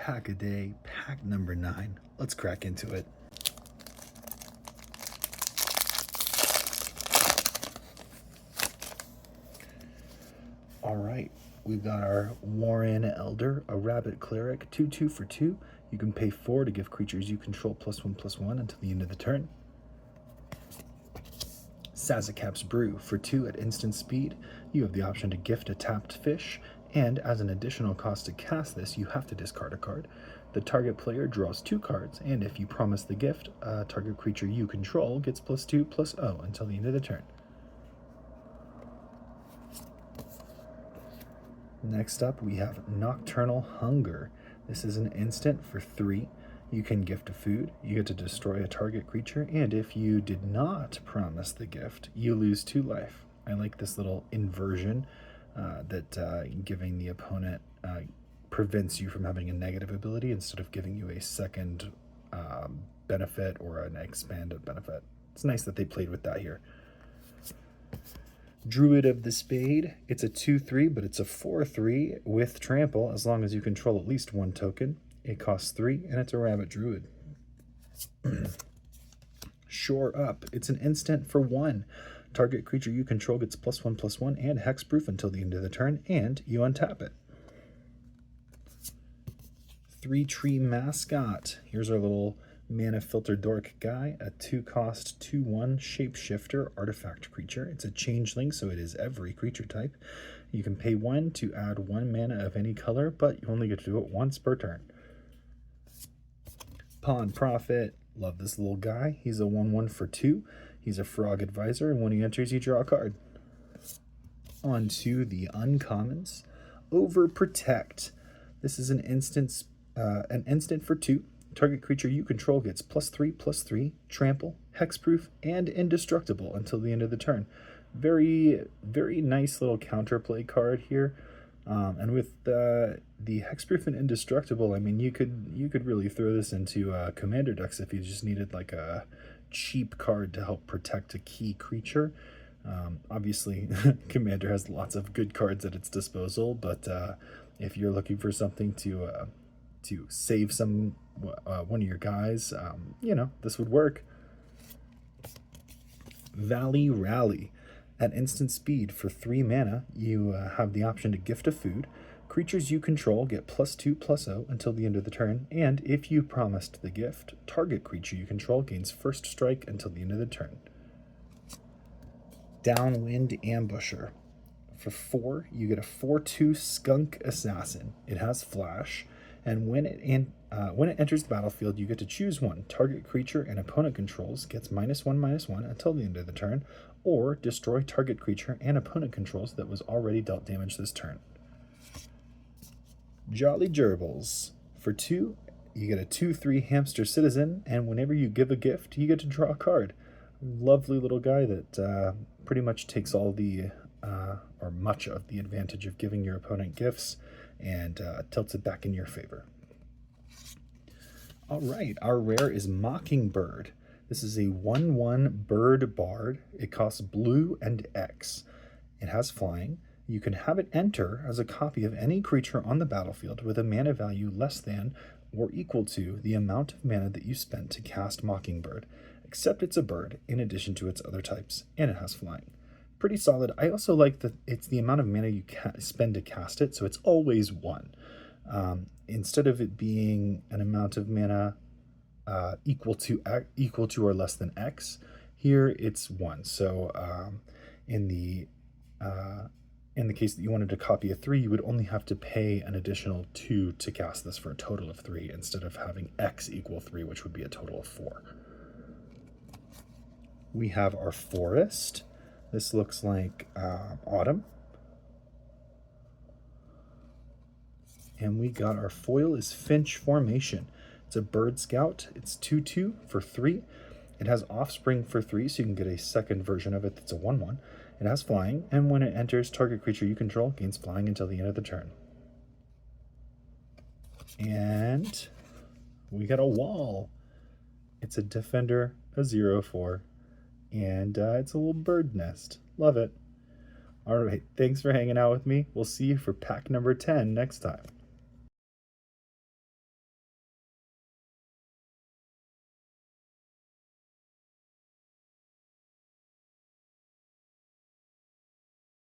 pack a day, pack number 9. Let's crack into it. All right, we've got our Warren Elder, a Rabbit Cleric, 2/2 for 2. You can pay 4 to give creatures you control +1/+1 until the end of the turn. Sazakap's Brew, for 2 at instant speed. You have the option to gift a tapped fish, and as an additional cost to cast this, you have to discard a card. The target player draws 2 cards, and if you promise the gift, a target creature you control gets +2/+0 until the end of the turn. Next up, we have Nocturnal Hunger. This is an instant for 3. You can gift a food, you get to destroy a target creature, and if you did not promise the gift, you lose 2 life. I like this little inversion that giving the opponent prevents you from having a negative ability instead of giving you a second benefit or an expanded benefit. It's nice that they played with that here. Druid of the Spade. It's a 2/3, but it's a 4/3 with trample as long as you control at least 1 token. It costs 3, and it's a Rabbit Druid. Shore Up. It's an instant for 1. Target creature you control gets +1/+1 and hexproof until the end of the turn, and you untap it. 3-Tree Mascot. Here's our little Mana Filter Dork guy, a 2-cost 2/1 shapeshifter artifact creature. It's a changeling, so it is every creature type. You can pay 1 to add 1 mana of any color, but you only get to do it once per turn. Pawn Prophet. Love this little guy. He's a 1/1 for 2. He's a frog advisor, and when he enters, you draw a card. On to the uncommons. Overprotect. This is an instant for 2. Target creature you control gets +3/+3, trample, hexproof, and indestructible until the end of the turn. Very, very nice little counterplay card here. And with the hexproof and indestructible, I mean, you could really throw this into commander decks if you just needed like a cheap card to help protect a key creature. Obviously, commander has lots of good cards at its disposal, but if you're looking for something to save one of your guys, this would work. Valley Rally. At instant speed for 3 mana, you have the option to gift a food. Creatures you control get +2/+0 until the end of the turn, and if you promised the gift, target creature you control gains first strike until the end of the turn. Downwind Ambusher. For 4, you get a 4/2 Skunk Assassin. It has flash, and when it enters the battlefield, you get to choose 1. Target creature and opponent controls gets -1/-1 until the end of the turn, or destroy target creature and opponent controls that was already dealt damage this turn. Jolly Gerbils. For 2, you get a 2/3 Hamster Citizen, and whenever you give a gift, you get to draw a card. Lovely little guy that pretty much takes all the or much of the advantage of giving your opponent gifts and tilts it back in your favor. All right, our rare is Mockingbird. This is a 1/1 bird bard. It costs blue and X. It has flying. You can have it enter as a copy of any creature on the battlefield with a mana value less than or equal to the amount of mana that you spent to cast Mockingbird, except it's a bird in addition to its other types, and it has flying. Pretty solid. I also like that it's the amount of mana you spend to cast it, so it's always 1. Instead of it being an amount of mana equal to or less than X, here it's 1. So in the case that you wanted to copy a 3, you would only have to pay an additional 2 to cast this for a total of 3 instead of having X equal 3, which would be a total of 4. We have our Forest. This looks like autumn. And we got our foil is Finch Formation. It's a bird scout. It's 2/2 for 3. It has offspring for 3, so you can get a second version of it that's a 1/1. It has flying, and when it enters, target creature you control gains flying until the end of the turn. And we got a wall. It's a defender, a 0/4. And it's a little bird nest. Love it. All right, thanks for hanging out with me. We'll see you for pack number 10 next time.